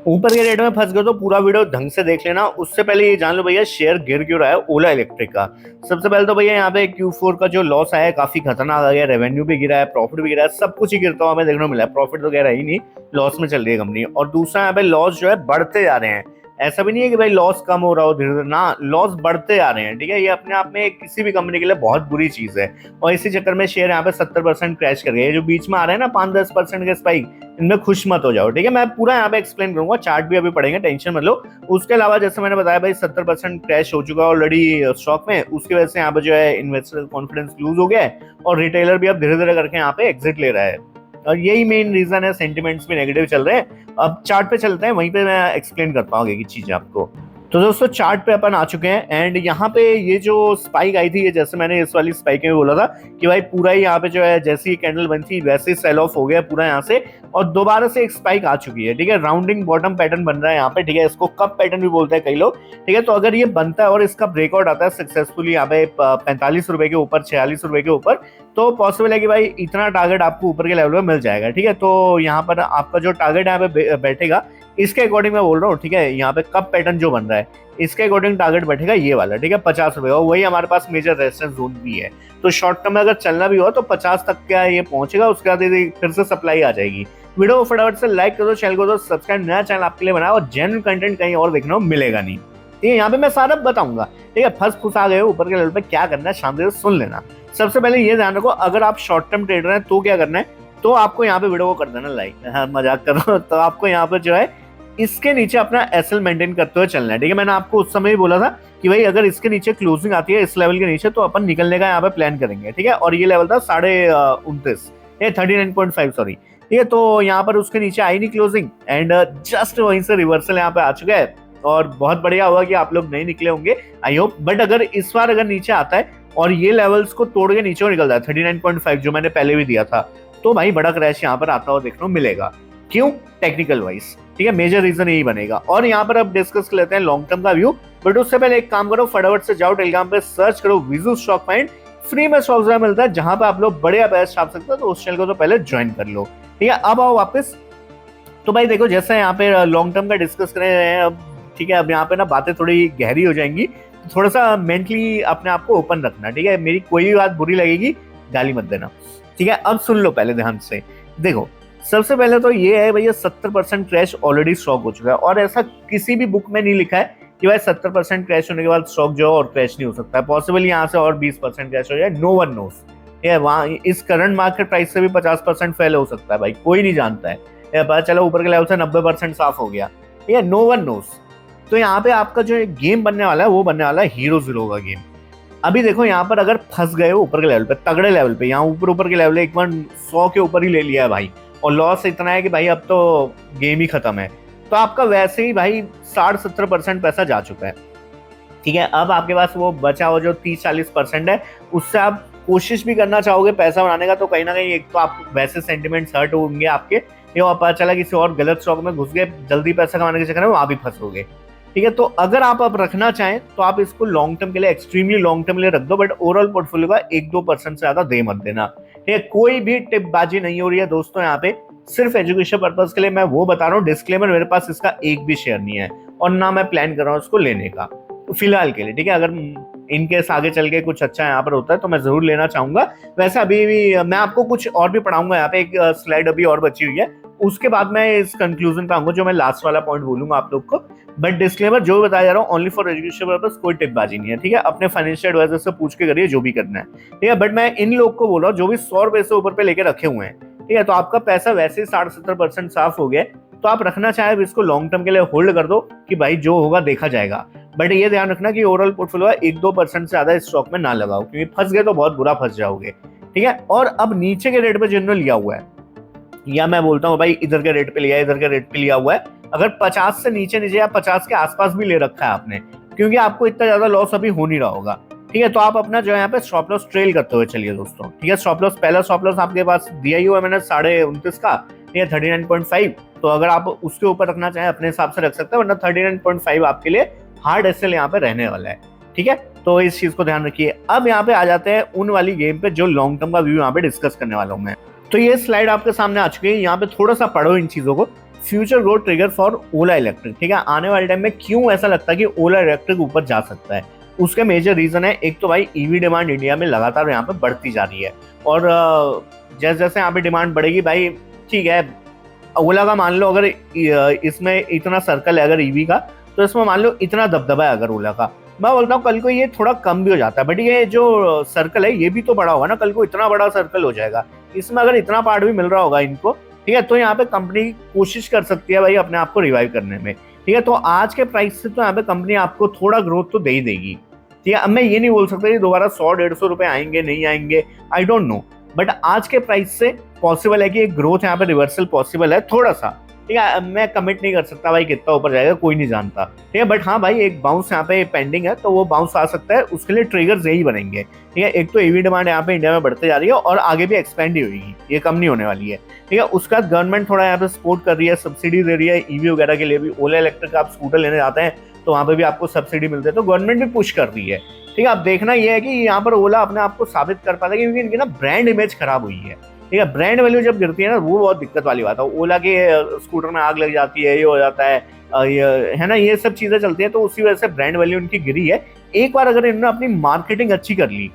ऊपर के रेट में फंस गए तो पूरा वीडियो ढंग से देख लेना। उससे पहले ये जान लो भैया, शेयर गिर क्यों रहा है ओला इलेक्ट्रिक का। सबसे पहले तो भैया यहाँ पे Q4 का जो लॉस आया है काफी खतरनाक आ गया। रेवेन्यू भी गिरा है, प्रॉफिट भी गिरा है, सब कुछ ही गिरता हुआ हमें देखने को मिला है। प्रॉफिट तो गया ही नहीं, लॉस में चल रही है कंपनी। और दूसरा यहाँ पे लॉस जो है बढ़ते जा रहे हैं। ऐसा भी नहीं है कि भाई लॉस कम हो रहा हो धीरे धीरे, ना, लॉस बढ़ते आ रहे हैं। ठीक है, ये अपने आप में किसी भी कंपनी के लिए बहुत बुरी चीज है। और इसी चक्कर में शेयर यहाँ पे 70% क्रैश कर गए। जो बीच में आ रहे हैं ना 5-10% के स्पाइक, इनमें खुश मत हो जाओ। ठीक है, मैं पूरा यहाँ पे एक्सप्लेन करूंगा, चार्ट भी अभी पढ़ेंगे, टेंशन मत लो। उसके अलावा जैसे मैंने बताया भाई 70% क्रैश हो चुका है ऑलरेडी स्टॉक में। उसकी वजह से यहाँ पे जो है इन्वेस्टर कॉन्फिडेंस लूज हो गया है और रिटेलर भी अब धीरे धीरे करके यहाँ पे एग्जिट ले रहा है। और यही मेन रीजन है, सेंटिमेंट्स भी नेगेटिव चल रहे हैं। अब चार्ट पे चलते हैं, वहीं पे मैं एक्सप्लेन करता हूँ आगे की चीजें आपको। तो दोस्तों चार्ट पे अपन आ चुके हैं एंड यहाँ पे ये जो स्पाइक आई थी, ये जैसे मैंने इस वाली स्पाइक में बोला था कि भाई पूरा ही यहाँ पे जो है जैसी कैंडल बनी थी वैसे ही सेल ऑफ हो गया पूरा यहाँ से, और दोबारा से एक स्पाइक आ चुकी है। ठीक है, राउंडिंग बॉटम पैटर्न बन रहा है यहाँ पे। ठीक है, इसको कप पैटर्न भी बोलते हैं कई लोग। ठीक है, तो अगर ये बनता है और इसका ब्रेकआउट आता है सक्सेसफुली यहाँ पे 45 रुपए के ऊपर, 46 रुपए के ऊपर, तो पॉसिबल है कि भाई इतना टारगेट आपको ऊपर के लेवल में मिल जाएगा। ठीक है, तो यहाँ पर आपका जो टारगेट यहाँ पे बैठेगा इसके अकॉर्डिंग मैं बोल रहा हूँ। ठीक है, यहाँ पे कप पैटर्न जो बन रहा है इसके अकॉर्डिंग टारगेट बैठेगा ये वाला। ठीक है, 50 रुपए, और वही हमारे पास मेजर रेजिस्टेंस जोन भी है। तो शॉर्ट टर्म में अगर चलना भी हो तो 50 तक का ये पहुंचेगा, उसके बाद फिर से सप्लाई आ जाएगी। वीडियो को फटाफट से लाइक कर दो, चैनल को दो सब्सक्राइब, नया चैनल आपके लिए बनाया और जेन्युइन कंटेंट कहीं और देखने को मिलेगा नहीं। ठीक है, यहाँ पे मैं सारा बताऊंगा। ठीक है, फंस फुसा गए ऊपर के लेवल पे, क्या करना है शानदार सुन लेना। सबसे पहले ये ध्यान रखो, अगर आप शॉर्ट टर्म ट्रेडर हैं तो क्या करना है, तो आपको यहाँ पे वीडियो को कर देना लाइक। हाँ, मजाक कर रहा हूँ। तो आपको यहाँ पे जो है इसके नीचे अपना एसएल मेंटेन करते हुए चलना है। ठीक है, मैंने आपको उस समय ही बोला था कि भाई अगर इसके नीचे क्लोजिंग आती है इस लेवल के नीचे तो अपन निकलने का यहाँ पे प्लान करेंगे। ठीक है, और ये लेवल था 29.5, 39.5 सॉरी। ठीक है, तो यहाँ पर उसके नीचे आई नहीं क्लोजिंग एंड जस्ट वहीं से रिवर्सल यहाँ पे आ चुका है। और बहुत बढ़िया हुआ कि आप लोग नहीं निकले होंगे, आई होप। बट अगर इस बार अगर नीचे आता है और ये लेवल्स को तोड़ के नीचे निकलता है 39.5 जो मैंने पहले भी दिया था, तो भाई बड़ा क्रैश यहाँ पर आता हुआ देखने को मिलेगा। क्यों? Technical wise. ठीक है, मेजर रीजन यही बनेगा। और यहाँ पर अब डिस्कस कर लेते हैं लॉन्ग टर्म का व्यू। बट उससे पहले एक काम करो, फटाफट से जाओ टेलीग्राम पे सर्च करो विजू स्टॉक फाइंड। फ्री में स्टॉक्स मिलता है जहां पे आप लोग बढ़िया पैसे छाप सकते हो, तो उस चैनल को तो पहले ज्वाइन कर लो। ठीक है, अब आओ वापस। तो भाई देखो, जैसे यहाँ पे लॉन्ग टर्म का डिस्कस कर रहे हैं अब। ठीक है, अब यहाँ पे ना बातें थोड़ी गहरी हो जाएंगी, थोड़ा सा मेंटली अपने आप को ओपन रखना। ठीक है, मेरी कोई भी बात बुरी लगेगी गाली मत देना। ठीक है, अब सुन लो पहले ध्यान से। देखो, सबसे पहले तो ये है भैया 70% क्रैश ऑलरेडी स्टॉक हो चुका है, और ऐसा किसी भी बुक में नहीं लिखा है कि भाई 70% क्रैश होने के बाद स्टॉक जो है और क्रैश नहीं हो सकता है। पॉसिबल यहाँ से और 20% क्रैश हो जाए, नो वन नोस। ये वहाँ इस करंट मार्केट प्राइस से भी 50% फेल हो सकता है भाई, कोई नहीं जानता है। पता चला ऊपर के लेवल से 90% साफ हो गया, ये नो वन नोस। तो यहाँ पे आपका जो गेम बनने वाला है वो बनने वाला है हीरो जीरो का गेम। अभी देखो, यहाँ पर अगर फंस गए हो ऊपर के लेवल पे, तगड़े लेवल पे, यहाँ ऊपर के लेवल एक बार 100 के ऊपर ही ले लिया है भाई, और लॉस इतना है कि भाई अब तो गेम ही खत्म है, तो आपका वैसे ही भाई 60-70% पैसा जा चुका है। ठीक है, अब आपके पास वो बचा हो जो 30-40% है, उससे आप कोशिश भी करना चाहोगे पैसा बनाने का, तो कहीं ना कहीं एक तो आप वैसे सेंटिमेंट्स हर्ट होंगे आपके, ये पता चला किसी और गलत स्टॉक में घुस गए, जल्दी पैसा कमाने के चक्कर में वहां भी फंसोगे। ठीक है, तो अगर आप अब रखना चाहें तो आप इसको लॉन्ग टर्म के लिए, एक्सट्रीमली लॉन्ग टर्म के लिए रख दो, बट ओवरऑल पोर्टफोलियो का 1-2% से ज्यादा दे मत देना। ठीक है, कोई भी टिपबाजी नहीं हो रही है दोस्तों यहाँ पे, सिर्फ एजुकेशन पर्पज के लिए मैं वो बता रहा हूँ। डिस्क्लेमर, मेरे पास इसका एक भी शेयर नहीं है और ना मैं प्लान कर रहा हूँ इसको लेने का फिलहाल के लिए। ठीक है, अगर इनकेस आगे चल के कुछ अच्छा यहाँ पर होता है तो मैं जरूर लेना चाहूंगा। वैसे अभी भी मैं आपको कुछ और भी पढ़ाऊंगा, यहाँ पे एक स्लाइड अभी और बची हुई है, उसके बाद मैं इस कंक्लूजन पे आऊंगा जो मैं लास्ट वाला पॉइंट बोलूंगा आप लोग को। बट डिस्क्लेमर जो बताया जा रहा हूँ ओनली फॉर एजुकेशन पर्पस, कोई टिपबाजी नहीं है। ठीक है, अपने फाइनेंशियल एडवाइजर से पूछ के करिए जो भी करना है। ठीक है, बट मैं इन लोग को बोल रहा हूँ जो भी 100 रुपए से ऊपर पे लेके रखे हुए हैं। ठीक है, तो आपका पैसा वैसे ही 60-70% साफ हो गया, तो आप रखना चाहे इसको लॉन्ग टर्म के लिए होल्ड कर दो कि भाई जो होगा देखा जाएगा। बट ये ध्यान रखना कि ओवरऑल पोर्टफोलियो 1-2% से ज्यादा इस स्टॉक में ना लगाओ, क्योंकि फंस गए तो बहुत बुरा फंस जाओगे। ठीक है, और अब नीचे के रेट पे जिन्होंने लिया हुआ है, या मैं बोलता हूँ भाई इधर के रेट पे लिया है, इधर के रेट पे लिया हुआ है, अगर 50 से नीचे नीचे या 50 के आसपास भी ले रखा है आपने, क्योंकि आपको इतना ज्यादा लॉस अभी हो नहीं रहा होगा। ठीक है, तो आप अपना जो है यहाँ पे स्टॉप लॉस ट्रेल करते हुए चलिए दोस्तों। ठीक है, स्टॉप लॉस, पहला स्टॉप लॉस आपके पास दिया ही हुआ है मैंने 29.5 का, ठीक है 39.5। तो अगर आप उसके ऊपर रखना चाहें अपने हिसाब से रख सकते हैं, वरना 39.5 आपके लिए हार्ड एसएल यहाँ पे रहने वाला है। ठीक है, तो इस चीज को ध्यान रखिए। अब यहाँ पे आ जाते हैं उन वाली गेम पे जो लॉन्ग टर्म का व्यू यहाँ पे डिस्कस करने वाला हूँ मैं। तो ये स्लाइड आपके सामने आ चुकी है, यहाँ पे थोड़ा सा पढ़ो इन चीजों को। Future growth trigger for Ola electric. ठीक है, आने वाले टाइम में क्यों ऐसा लगता है कि ओला इलेक्ट्रिक ऊपर जा सकता है, उसके मेजर रीजन है। एक तो भाई ईवी डिमांड इंडिया में लगातार यहाँ पे बढ़ती जा रही है, और जैसे जैसे यहाँ पे डिमांड बढ़ेगी भाई, ठीक है, ओला का मान लो अगर इसमें इतना सर्कल है अगर ईवी का, तो इसमें मान लो इतना दबदबा है अगर ओला का, मैं बोलता हूँ कल को ये थोड़ा कम भी हो जाता है, बट ये जो सर्कल है ये भी तो बड़ा होगा ना, कल को इतना बड़ा सर्कल हो जाएगा, इसमें अगर इतना पार्ट भी मिल रहा होगा इनको, ठीक है, तो यहाँ पे कंपनी कोशिश कर सकती है भाई अपने आप को रिवाइव करने में। ठीक है, तो आज के प्राइस से तो यहाँ पे कंपनी आपको थोड़ा ग्रोथ तो दे ही देगी। ठीक है, अब मैं ये नहीं बोल सकता कि दोबारा 100-150 रुपए आएंगे नहीं आएंगे, आई डोंट नो, बट आज के प्राइस से पॉसिबल है कि एक ग्रोथ यहाँ पे रिवर्सल पॉसिबल है थोड़ा सा। ठीक है, मैं कमिट नहीं कर सकता भाई कितना ऊपर जाएगा, कोई नहीं जानता। ठीक है, बट हाँ भाई एक बाउंस यहाँ पे पेंडिंग है, तो वो बाउंस आ सकता है, उसके लिए ट्रिगर्स यही बनेंगे। ठीक है, एक तो ईवी डिमांड यहाँ पे इंडिया में बढ़ते जा रही है और आगे भी एक्सपेंड ही होगी, ये कम नहीं होने वाली है। ठीक है, उसका गवर्नमेंट थोड़ा यहाँ पे सपोर्ट कर रही है, सब्सिडी दे रही है ईवी वगैरह के लिए भी। ओला इलेक्ट्रिक आप स्कूटर लेने जाते हैं तो वहाँ पे भी आपको सब्सिडी मिलती है, तो गवर्नमेंट भी पुश कर रही है। ठीक है, अब देखना यह है कि यहाँ पर ओला अपने आप को साबित कर पाता है, क्योंकि इनकी ना ब्रांड इमेज खराब हुई है। ठीक है, ब्रांड वैल्यू जब गिरती है ना, वो बहुत दिक्कत वाली बात है। ओला के स्कूटर में आग लग जाती है, ये हो जाता है, ये है ना, ये सब चीजें चलती है, तो उसी वजह से ब्रांड वैल्यू इनकी गिरी है। एक बार अगर इन्होंने अपनी मार्केटिंग अच्छी कर ली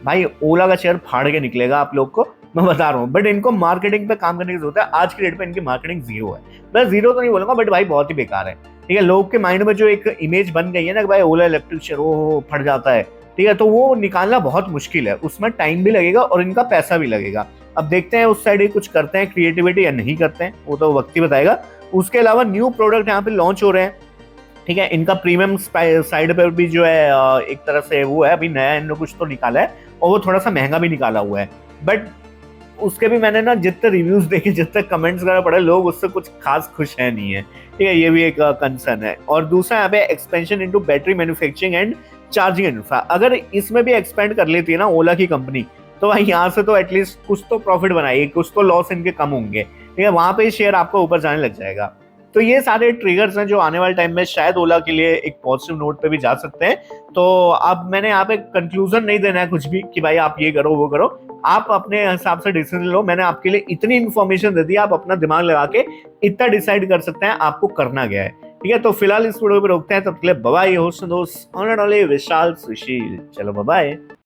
भाई, ओला का शेयर फाड़ के निकलेगा आप लोग को, मैं बता रहा हूँ। बट इनको मार्केटिंग पे काम करने की जरूरत है, आज की डेट पे इनकी मार्केटिंग जीरो है। मैं जीरो तो नहीं बोलूंगा, बट भाई बहुत ही बेकार है। ठीक है, लोग के माइंड में जो एक इमेज बन गई है ना कि भाई ओला इलेक्ट्रिक शेयर वो फट जाता है, ठीक है, तो वो निकालना बहुत मुश्किल है, उसमें टाइम भी लगेगा और इनका पैसा भी लगेगा। अब देखते हैं उस साइड ये कुछ करते हैं क्रिएटिविटी या नहीं करते हैं, वो तो वक्त ही बताएगा। उसके अलावा न्यू प्रोडक्ट यहाँ पे लॉन्च हो रहे हैं। ठीक है, इनका प्रीमियम साइड पर भी जो है एक तरह से वो है, अभी नया इन्होंने कुछ तो निकाला है, और वो थोड़ा सा महंगा भी निकाला हुआ है। बट उसके भी मैंने ना जितने रिव्यूज देखे, जितने कमेंट्स वगैरह पढ़े, लोग उससे कुछ खास खुश है नहीं है। ठीक है, ये भी एक कंसर्न है। और दूसरा यहाँ पे expansion into battery manufacturing and charging infra, अगर इसमें भी एक्सपेंड कर लेती है ना ओला की कंपनी, तो भाई यहाँ से तो एटलीस्ट कुछ तो प्रॉफिट बनाएगी, कुछ तो लॉस इनके कम होंगे। ठीक है, वहां पे शेयर आपको ऊपर जाने लग जाएगा। तो ये सारे ट्रिगर्स हैं जो आने वाले टाइम में शायद ओला के लिए एक पॉजिटिव नोट पे भी जा सकते हैं। तो अब मैंने यहाँ पे कंक्लूजन नहीं देना है कुछ भी कि भाई आप ये करो वो करो, आप अपने हिसाब से डिसीजन लो। मैंने आपके लिए इतनी इन्फॉर्मेशन दे दी, आप अपना दिमाग लगा के इतना डिसाइड कर सकते हैं आपको करना क्या है। ठीक है, तो फिलहाल इस वीडियो पे रोकते हैं, तब के लिए बाय बाय। होस्ट दोस्त ऑनर वाले विशाल सुशील, चलो बाय बाय।